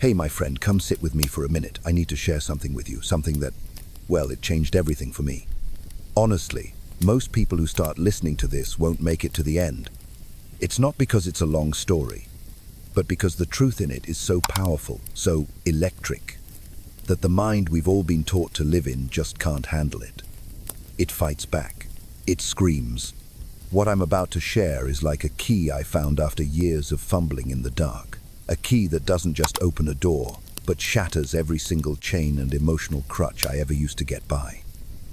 Hey, my friend, come sit with me for a minute. I need to share something with you, something that, well, it changed everything for me. Honestly, most people who start listening to this won't make it to the end. It's not because it's a long story, but because the truth in it is so powerful, so electric, that the mind we've all been taught to live in just can't handle it. It fights back. It screams. What I'm about to share is like a key I found after years of fumbling in the dark. A key that doesn't just open a door, but shatters every single chain and emotional crutch I ever used to get by.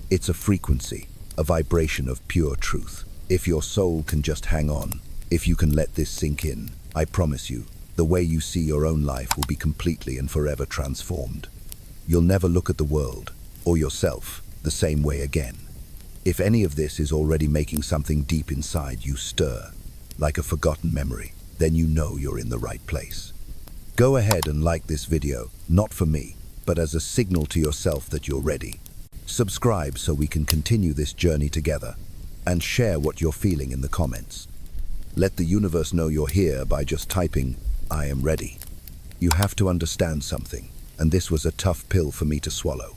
It's a frequency, a vibration of pure truth. If your soul can just hang on, if you can let this sink in, I promise you, the way you see your own life will be completely and forever transformed. You'll never look at the world, or yourself, the same way again. If any of this is already making something deep inside you stir, like a forgotten memory, then you know you're in the right place. Go ahead and like this video, not for me, but as a signal to yourself that you're ready. Subscribe so we can continue this journey together, and share what you're feeling in the comments. Let the universe know you're here by just typing, "I am ready." You have to understand something, and this was a tough pill for me to swallow.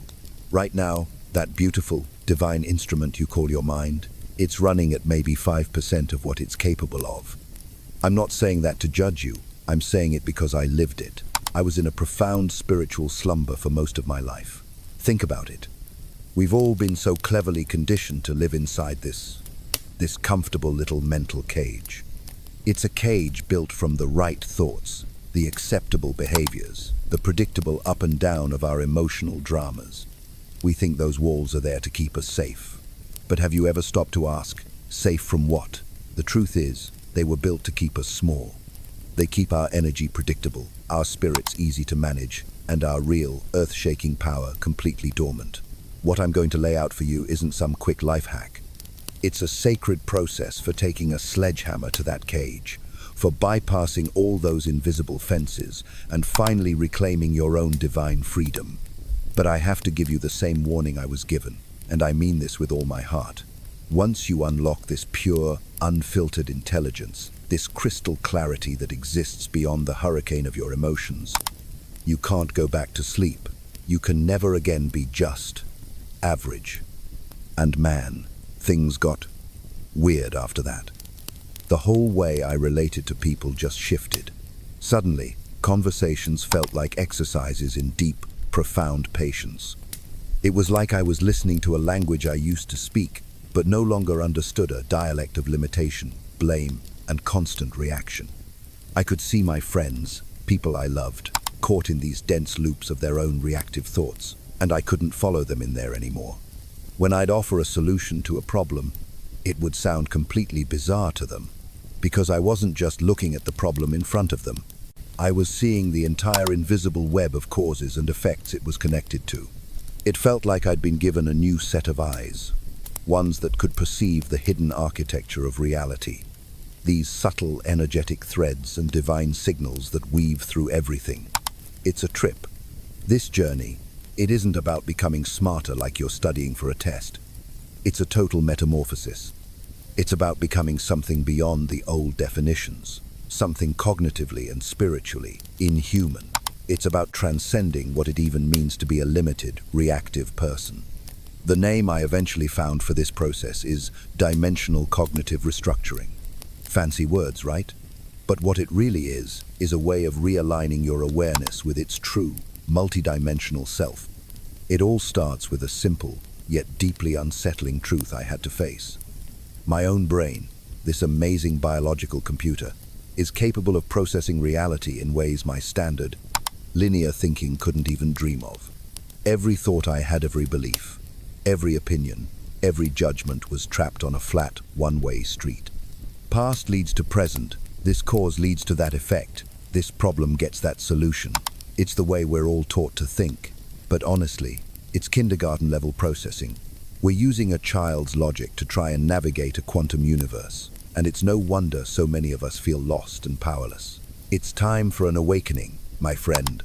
Right now, that beautiful, divine instrument you call your mind, it's running at maybe 5% of what it's capable of. I'm not saying that to judge you, I'm saying it because I lived it. I was in a profound spiritual slumber for most of my life. Think about it. We've all been so cleverly conditioned to live inside this comfortable little mental cage. It's a cage built from the right thoughts, the acceptable behaviors, the predictable up and down of our emotional dramas. We think those walls are there to keep us safe. But have you ever stopped to ask, safe from what? The truth is, they were built to keep us small. They keep our energy predictable, our spirits easy to manage, and our real, earth-shaking power completely dormant. What I'm going to lay out for you isn't some quick life hack. It's a sacred process for taking a sledgehammer to that cage, for bypassing all those invisible fences, and finally reclaiming your own divine freedom. But I have to give you the same warning I was given, and I mean this with all my heart. Once you unlock this pure, unfiltered intelligence, this crystal clarity that exists beyond the hurricane of your emotions, you can't go back to sleep. You can never again be just, average. And man, things got weird after that. The whole way I related to people just shifted. Suddenly, conversations felt like exercises in deep, profound patience. It was like I was listening to a language I used to speak, but no longer understood, a dialect of limitation, blame, and constant reaction. I could see my friends, people I loved, caught in these dense loops of their own reactive thoughts, and I couldn't follow them in there anymore. When I'd offer a solution to a problem, it would sound completely bizarre to them, because I wasn't just looking at the problem in front of them. I was seeing the entire invisible web of causes and effects it was connected to. It felt like I'd been given a new set of eyes, ones that could perceive the hidden architecture of reality. These subtle, energetic threads and divine signals that weave through everything. It's a trip. This journey, it isn't about becoming smarter like you're studying for a test. It's a total metamorphosis. It's about becoming something beyond the old definitions, something cognitively and spiritually inhuman. It's about transcending what it even means to be a limited, reactive person. The name I eventually found for this process is dimensional cognitive restructuring. Fancy words, right? But what it really is a way of realigning your awareness with its true, multidimensional self. It all starts with a simple, yet deeply unsettling truth I had to face. My own brain, this amazing biological computer, is capable of processing reality in ways my standard, linear thinking couldn't even dream of. Every thought I had, every belief, every opinion, every judgment was trapped on a flat, one-way street. Past leads to present, this cause leads to that effect, this problem gets that solution. It's the way we're all taught to think. But honestly, it's kindergarten-level processing. We're using a child's logic to try and navigate a quantum universe, and it's no wonder so many of us feel lost and powerless. It's time for an awakening, my friend.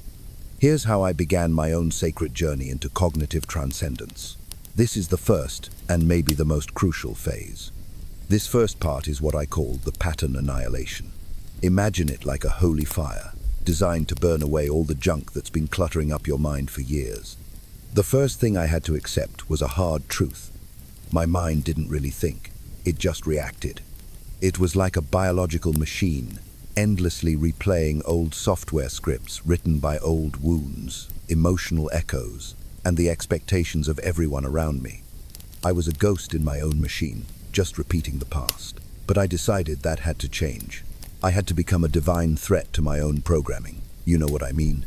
Here's how I began my own sacred journey into cognitive transcendence. This is the first, and maybe the most crucial phase. This first part is what I call the pattern annihilation. Imagine it like a holy fire, designed to burn away all the junk that's been cluttering up your mind for years. The first thing I had to accept was a hard truth. My mind didn't really think. It just reacted. It was like a biological machine, endlessly replaying old software scripts written by old wounds, emotional echoes, and the expectations of everyone around me. I was a ghost in my own machine, just repeating the past. But I decided that had to change. I had to become a divine threat to my own programming. You know what I mean?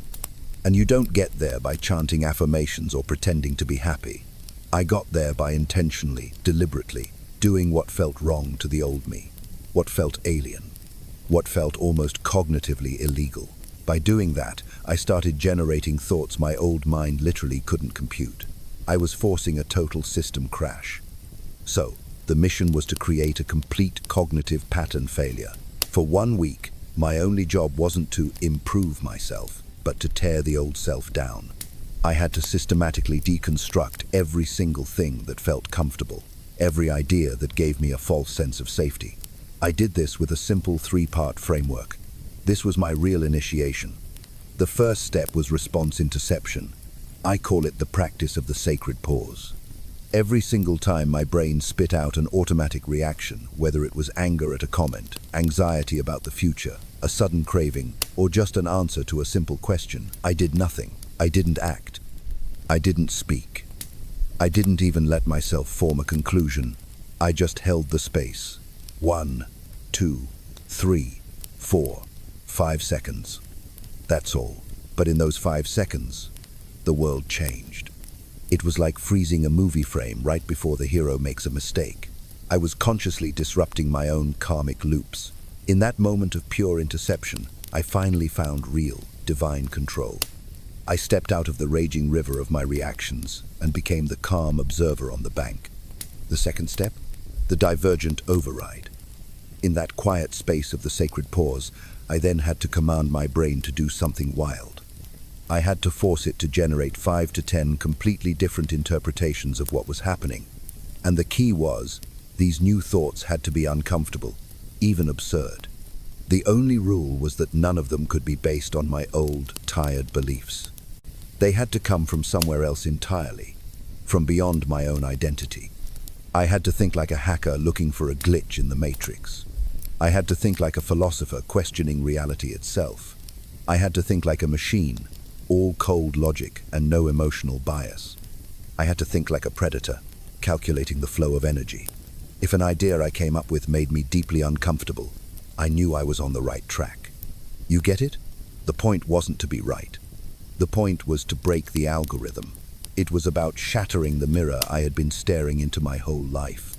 And you don't get there by chanting affirmations or pretending to be happy. I got there by intentionally, deliberately, doing what felt wrong to the old me, what felt alien, what felt almost cognitively illegal. By doing that, I started generating thoughts my old mind literally couldn't compute. I was forcing a total system crash. So, the mission was to create a complete cognitive pattern failure. For 1 week, my only job wasn't to improve myself, but to tear the old self down. I had to systematically deconstruct every single thing that felt comfortable, every idea that gave me a false sense of safety. I did this with a simple 3-part framework. This was my real initiation. The first step was response interception. I call it the practice of the sacred pause. Every single time my brain spit out an automatic reaction, whether it was anger at a comment, anxiety about the future, a sudden craving, or just an answer to a simple question, I did nothing. I didn't act. I didn't speak. I didn't even let myself form a conclusion. I just held the space. 1, 2, 3, 4, 5 seconds. That's all. But in those 5 seconds, the world changed. It was like freezing a movie frame right before the hero makes a mistake. I was consciously disrupting my own karmic loops. In that moment of pure interception, I finally found real, divine control. I stepped out of the raging river of my reactions and became the calm observer on the bank. The second step? The divergent override. In that quiet space of the sacred pause, I then had to command my brain to do something wild. I had to force it to generate 5 to 10 completely different interpretations of what was happening. And the key was, these new thoughts had to be uncomfortable, even absurd. The only rule was that none of them could be based on my old, tired beliefs. They had to come from somewhere else entirely, from beyond my own identity. I had to think like a hacker looking for a glitch in the matrix. I had to think like a philosopher questioning reality itself. I had to think like a machine, all cold logic and no emotional bias. I had to think like a predator, calculating the flow of energy. If an idea I came up with made me deeply uncomfortable, I knew I was on the right track. You get it? The point wasn't to be right. The point was to break the algorithm. It was about shattering the mirror I had been staring into my whole life.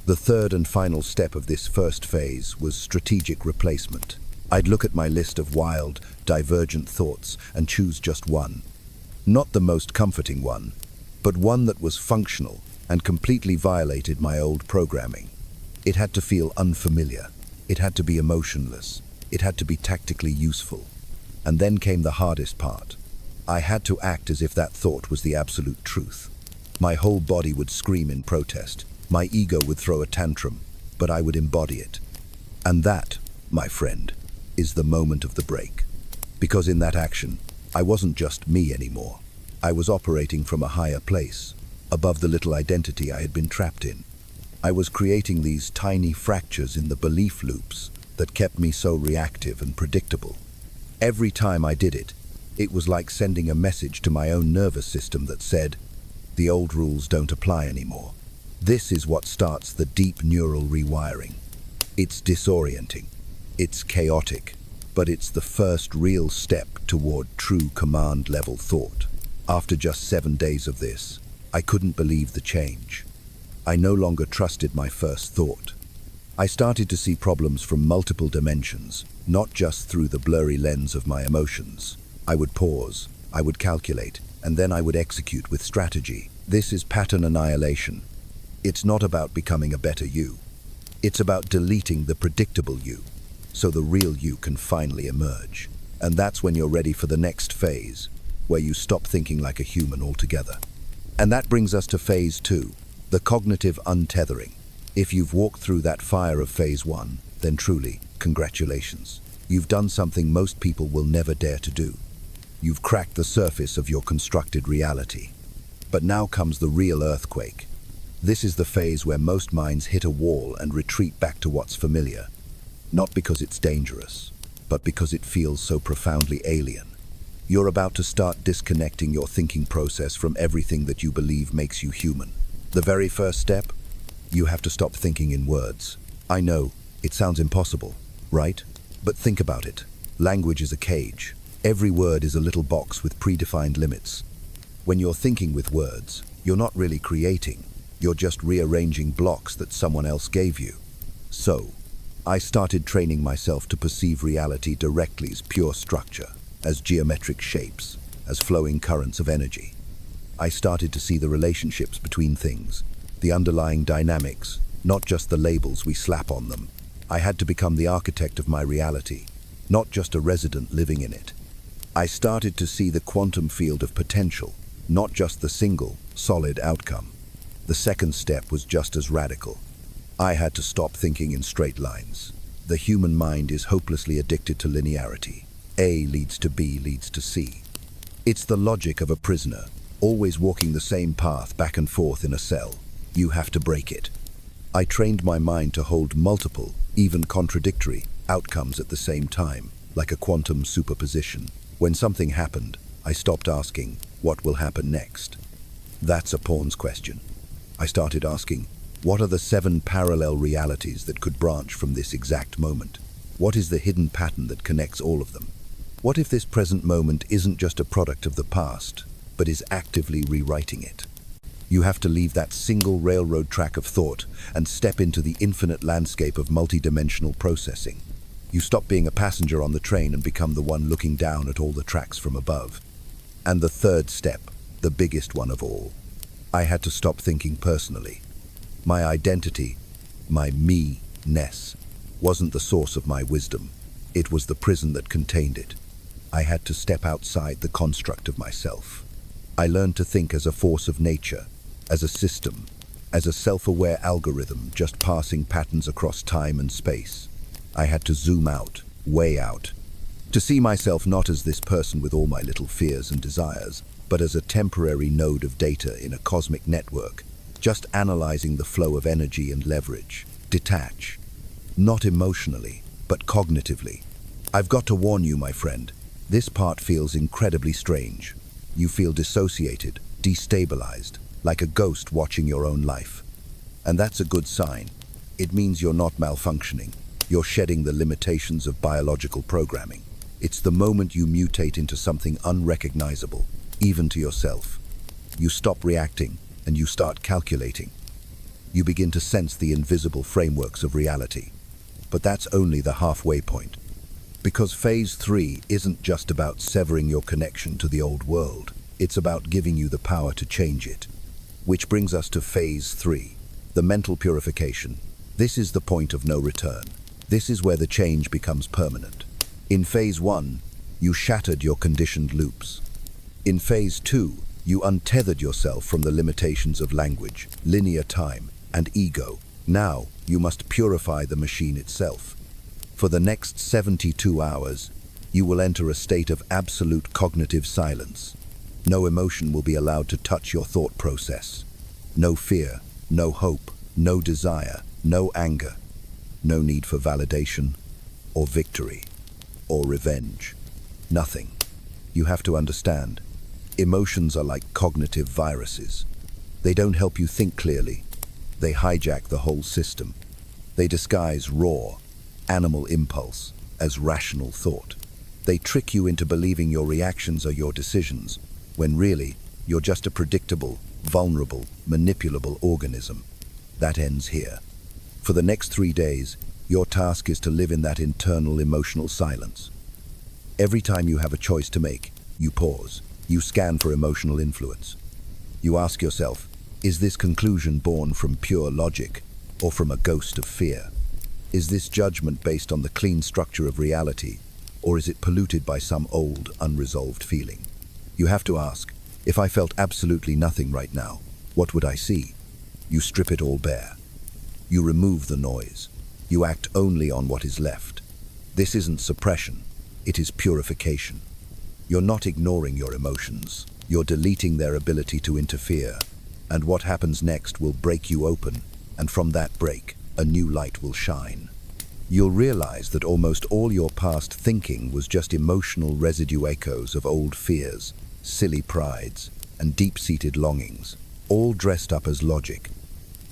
The third and final step of this first phase was strategic replacement. I'd look at my list of wild, divergent thoughts and choose just one. Not the most comforting one, but one that was functional and completely violated my old programming. It had to feel unfamiliar. It had to be emotionless. It had to be tactically useful. And then came the hardest part. I had to act as if that thought was the absolute truth. My whole body would scream in protest. My ego would throw a tantrum, but I would embody it. And that, my friend, is the moment of the break. Because in that action, I wasn't just me anymore. I was operating from a higher place, above the little identity I had been trapped in. I was creating these tiny fractures in the belief loops that kept me so reactive and predictable. Every time I did it, it was like sending a message to my own nervous system that said, the old rules don't apply anymore. This is what starts the deep neural rewiring. It's disorienting. It's chaotic, but it's the first real step toward true command-level thought. After just 7 days of this, I couldn't believe the change. I no longer trusted my first thought. I started to see problems from multiple dimensions, not just through the blurry lens of my emotions. I would pause, I would calculate, and then I would execute with strategy. This is pattern annihilation. It's not about becoming a better you. It's about deleting the predictable you, so the real you can finally emerge. And that's when you're ready for the next phase, where you stop thinking like a human altogether. And that brings us to phase 2, the cognitive untethering. If you've walked through that fire of phase 1, then truly, congratulations. You've done something most people will never dare to do. You've cracked the surface of your constructed reality. But now comes the real earthquake. This is the phase where most minds hit a wall and retreat back to what's familiar. Not because it's dangerous, but because it feels so profoundly alien. You're about to start disconnecting your thinking process from everything that you believe makes you human. The very first step? You have to stop thinking in words. I know, it sounds impossible, right? But think about it. Language is a cage. Every word is a little box with predefined limits. When you're thinking with words, you're not really creating. You're just rearranging blocks that someone else gave you. So, I started training myself to perceive reality directly as pure structure, as geometric shapes, as flowing currents of energy. I started to see the relationships between things, the underlying dynamics, not just the labels we slap on them. I had to become the architect of my reality, not just a resident living in it. I started to see the quantum field of potential, not just the single, solid outcome. The second step was just as radical. I had to stop thinking in straight lines. The human mind is hopelessly addicted to linearity. A leads to B leads to C. It's the logic of a prisoner, always walking the same path back and forth in a cell. You have to break it. I trained my mind to hold multiple, even contradictory, outcomes at the same time, like a quantum superposition. When something happened, I stopped asking, what will happen next? That's a pawn's question. I started asking, what are the 7 parallel realities that could branch from this exact moment? What is the hidden pattern that connects all of them? What if this present moment isn't just a product of the past, but is actively rewriting it? You have to leave that single railroad track of thought and step into the infinite landscape of multidimensional processing. You stop being a passenger on the train and become the one looking down at all the tracks from above. And the third step, the biggest one of all. I had to stop thinking personally. My identity, my me-ness, wasn't the source of my wisdom. It was the prison that contained it. I had to step outside the construct of myself. I learned to think as a force of nature, as a system, as a self-aware algorithm just passing patterns across time and space. I had to zoom out, way out, to see myself not as this person with all my little fears and desires, but as a temporary node of data in a cosmic network, just analyzing the flow of energy and leverage. Detach. Not emotionally, but cognitively. I've got to warn you, my friend, this part feels incredibly strange. You feel dissociated, destabilized, like a ghost watching your own life. And that's a good sign. It means you're not malfunctioning. You're shedding the limitations of biological programming. It's the moment you mutate into something unrecognizable, even to yourself. You stop reacting and you start calculating. You begin to sense the invisible frameworks of reality. But that's only the halfway point. Because phase 3 isn't just about severing your connection to the old world. It's about giving you the power to change it. Which brings us to phase 3, the mental purification. This is the point of no return. This is where the change becomes permanent. In phase 1, you shattered your conditioned loops. In phase 2, you untethered yourself from the limitations of language, linear time, and ego. Now, you must purify the machine itself. For the next 72 hours, you will enter a state of absolute cognitive silence. No emotion will be allowed to touch your thought process. No fear, no hope, no desire, no anger. No need for validation, or victory, or revenge. Nothing. You have to understand. Emotions are like cognitive viruses. They don't help you think clearly. They hijack the whole system. They disguise raw, animal impulse as rational thought. They trick you into believing your reactions are your decisions, when really, you're just a predictable, vulnerable, manipulable organism. That ends here. For the next 3 days, your task is to live in that internal emotional silence. Every time you have a choice to make, you pause. You scan for emotional influence. You ask yourself, is this conclusion born from pure logic or from a ghost of fear? Is this judgment based on the clean structure of reality, or is it polluted by some old, unresolved feeling? You have to ask, if I felt absolutely nothing right now, what would I see? You strip it all bare. You remove the noise. You act only on what is left. This isn't suppression, it is purification. You're not ignoring your emotions, you're deleting their ability to interfere. And what happens next will break you open, and from that break, a new light will shine. You'll realize that almost all your past thinking was just emotional residue echoes of old fears, silly prides, and deep-seated longings, all dressed up as logic.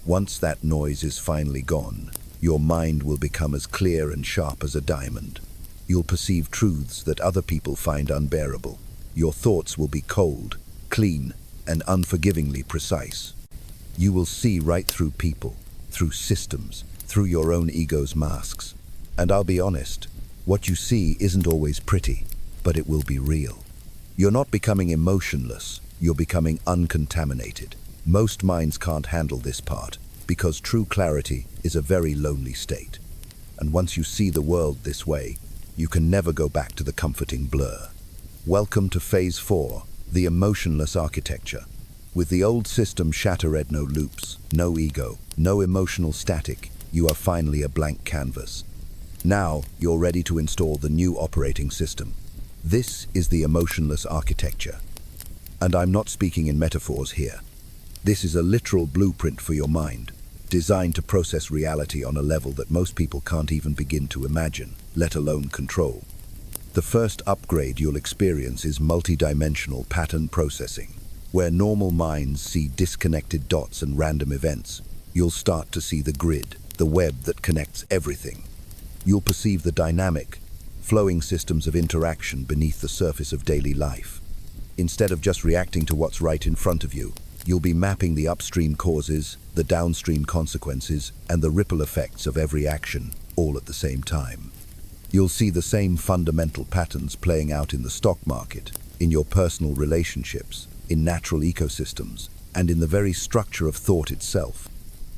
Once that noise is finally gone, your mind will become as clear and sharp as a diamond. You'll perceive truths that other people find unbearable. Your thoughts will be cold, clean, and unforgivingly precise. You will see right through people, through systems, through your own ego's masks. And I'll be honest, what you see isn't always pretty, but it will be real. You're not becoming emotionless, you're becoming uncontaminated. Most minds can't handle this part, because true clarity is a very lonely state. And once you see the world this way, you can never go back to the comforting blur. Welcome to Phase 4, the Emotionless Architecture. With the old system shattered, no loops, no ego, no emotional static, you are finally a blank canvas. Now, you're ready to install the new operating system. This is the Emotionless Architecture. And I'm not speaking in metaphors here. This is a literal blueprint for your mind, designed to process reality on a level that most people can't even begin to imagine, let alone control. The first upgrade you'll experience is multidimensional pattern processing. Where normal minds see disconnected dots and random events, you'll start to see the grid, the web that connects everything. You'll perceive the dynamic, flowing systems of interaction beneath the surface of daily life. Instead of just reacting to what's right in front of you, you'll be mapping the upstream causes, the downstream consequences, and the ripple effects of every action, all at the same time. You'll see the same fundamental patterns playing out in the stock market, in your personal relationships, in natural ecosystems, and in the very structure of thought itself.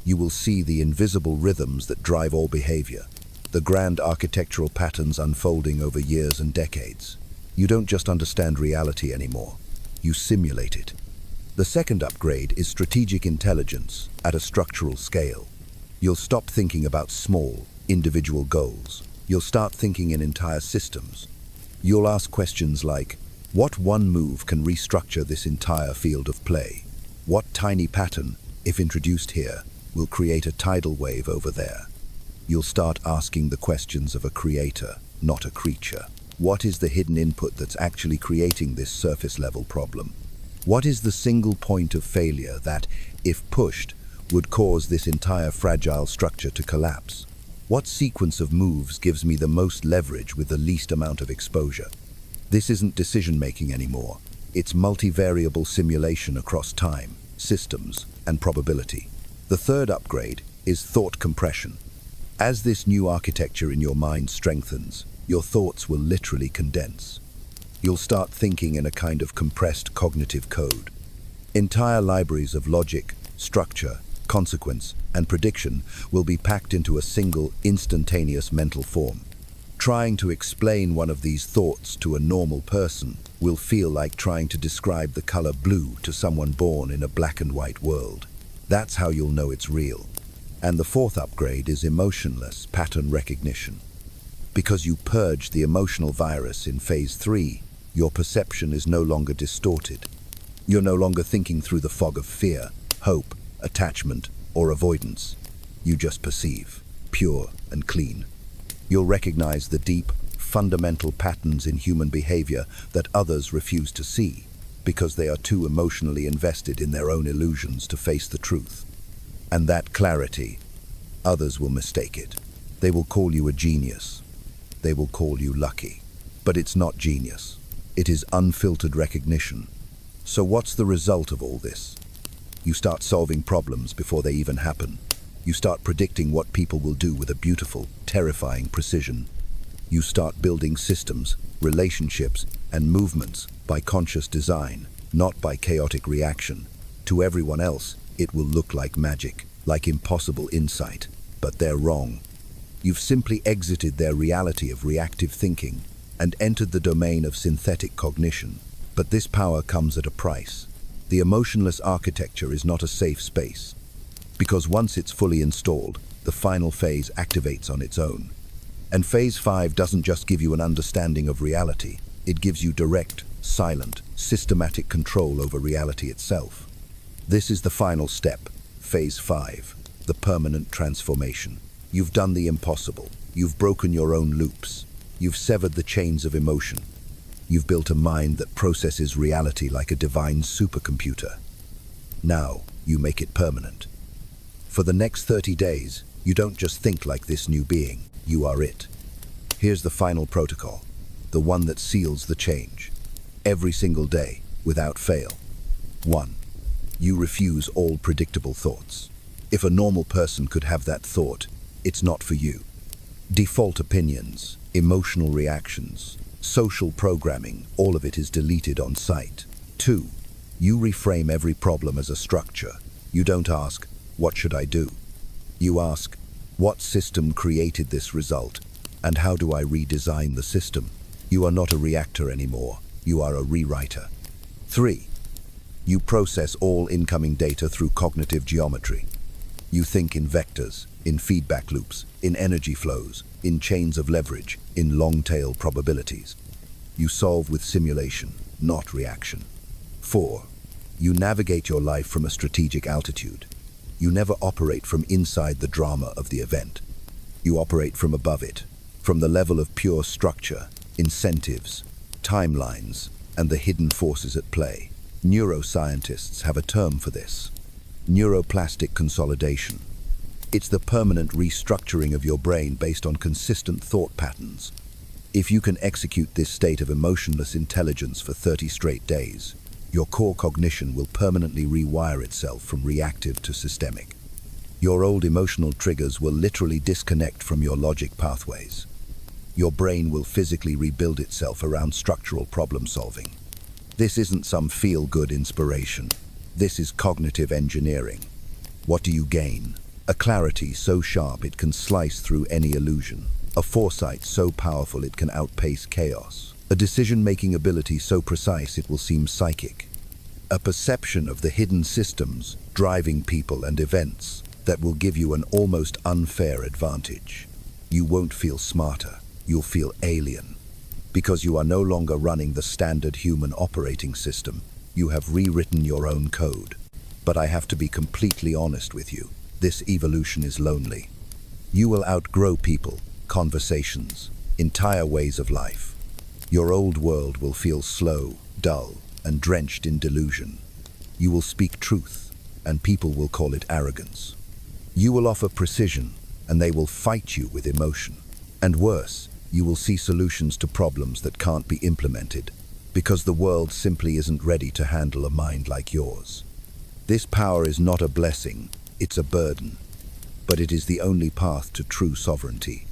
You will see the invisible rhythms that drive all behavior, the grand architectural patterns unfolding over years and decades. You don't just understand reality anymore, you simulate it. The second upgrade is strategic intelligence at a structural scale. You'll stop thinking about small, individual goals. You'll start thinking in entire systems. You'll ask questions like, what one move can restructure this entire field of play? What tiny pattern, if introduced here, will create a tidal wave over there? You'll start asking the questions of a creator, not a creature. What is the hidden input that's actually creating this surface-level problem? What is the single point of failure that, if pushed, would cause this entire fragile structure to collapse? What sequence of moves gives me the most leverage with the least amount of exposure? This isn't decision-making anymore. It's multivariable simulation across time, systems, and probability. The third upgrade is thought compression. As this new architecture in your mind strengthens, your thoughts will literally condense. You'll start thinking in a kind of compressed cognitive code. Entire libraries of logic, structure, consequence, and prediction will be packed into a single, instantaneous mental form. Trying to explain one of these thoughts to a normal person will feel like trying to describe the color blue to someone born in a black and white world. That's how you'll know it's real. And the fourth upgrade is emotionless pattern recognition. Because you purged the emotional virus in Phase 3, your perception is no longer distorted. You're no longer thinking through the fog of fear, hope, attachment, or avoidance. You just perceive, pure and clean. You'll recognize the deep, fundamental patterns in human behavior that others refuse to see, because they are too emotionally invested in their own illusions to face the truth. And that clarity, others will mistake it. They will call you a genius. They will call you lucky. But it's not genius. It is unfiltered recognition. So what's the result of all this? You start solving problems before they even happen. You start predicting what people will do with a beautiful, terrifying precision. You start building systems, relationships, and movements by conscious design, not by chaotic reaction. To everyone else, it will look like magic, like impossible insight, but they're wrong. You've simply exited their reality of reactive thinking and entered the domain of synthetic cognition. But this power comes at a price. The emotionless architecture is not a safe space, because once it's fully installed, the final phase activates on its own. And Phase 5 doesn't just give you an understanding of reality, it gives you direct, silent, systematic control over reality itself. This is the final step, Phase 5, the permanent transformation. You've done the impossible. You've broken your own loops. You've severed the chains of emotion. You've built a mind that processes reality like a divine supercomputer. Now, you make it permanent. For the next 30 days, you don't just think like this new being, you are it. Here's the final protocol, the one that seals the change. Every single day, without fail. 1. You refuse all predictable thoughts. If a normal person could have that thought, it's not for you. Default opinions, emotional reactions, social programming, all of it is deleted on sight. 2. You reframe every problem as a structure. You don't ask, what should I do? You ask, what system created this result, and how do I redesign the system? You are not a reactor anymore, you are a rewriter. 3. You process all incoming data through cognitive geometry. You think in vectors, in feedback loops, in energy flows, in chains of leverage, in long-tail probabilities. You solve with simulation, not reaction. 4. You navigate your life from a strategic altitude. You never operate from inside the drama of the event. You operate from above it, from the level of pure structure, incentives, timelines, and the hidden forces at play. Neuroscientists have a term for this: neuroplastic consolidation. It's the permanent restructuring of your brain based on consistent thought patterns. If you can execute this state of emotionless intelligence for 30 straight days, your core cognition will permanently rewire itself from reactive to systemic. Your old emotional triggers will literally disconnect from your logic pathways. Your brain will physically rebuild itself around structural problem solving. This isn't some feel-good inspiration. This is cognitive engineering. What do you gain? A clarity so sharp it can slice through any illusion. A foresight so powerful it can outpace chaos. A decision-making ability so precise it will seem psychic. A perception of the hidden systems driving people and events that will give you an almost unfair advantage. You won't feel smarter, you'll feel alien. Because you are no longer running the standard human operating system, you have rewritten your own code. But I have to be completely honest with you, this evolution is lonely. You will outgrow people, conversations, entire ways of life. Your old world will feel slow, dull, and drenched in delusion. You will speak truth, and people will call it arrogance. You will offer precision, and they will fight you with emotion. And worse, you will see solutions to problems that can't be implemented, because the world simply isn't ready to handle a mind like yours. This power is not a blessing, it's a burden. But it is the only path to true sovereignty.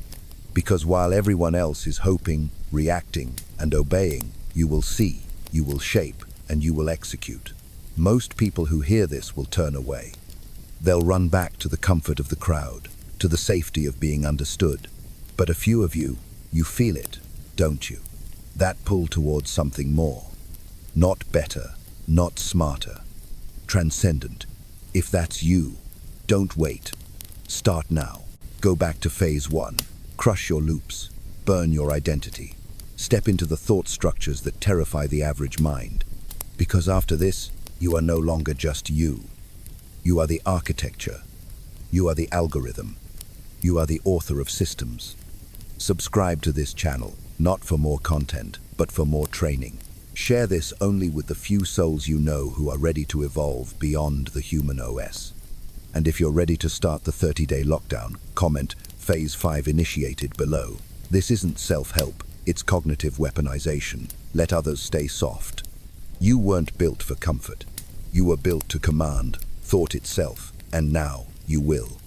Because while everyone else is hoping, reacting, and obeying, you will see, you will shape, and you will execute. Most people who hear this will turn away. They'll run back to the comfort of the crowd, to the safety of being understood. But a few of you, you feel it, don't you? That pull towards something more. Not better, not smarter. Transcendent. If that's you, don't wait. Start now. Go back to Phase 1. Crush your loops. Burn your identity. Step into the thought structures that terrify the average mind. Because after this, you are no longer just you. You are the architecture. You are the algorithm. You are the author of systems. Subscribe to this channel, not for more content, but for more training. Share this only with the few souls you know who are ready to evolve beyond the human OS. And if you're ready to start the 30-day lockdown, comment Phase 5 initiated below. This isn't self-help, it's cognitive weaponization. Let others stay soft. You weren't built for comfort. You were built to command thought itself, and now you will.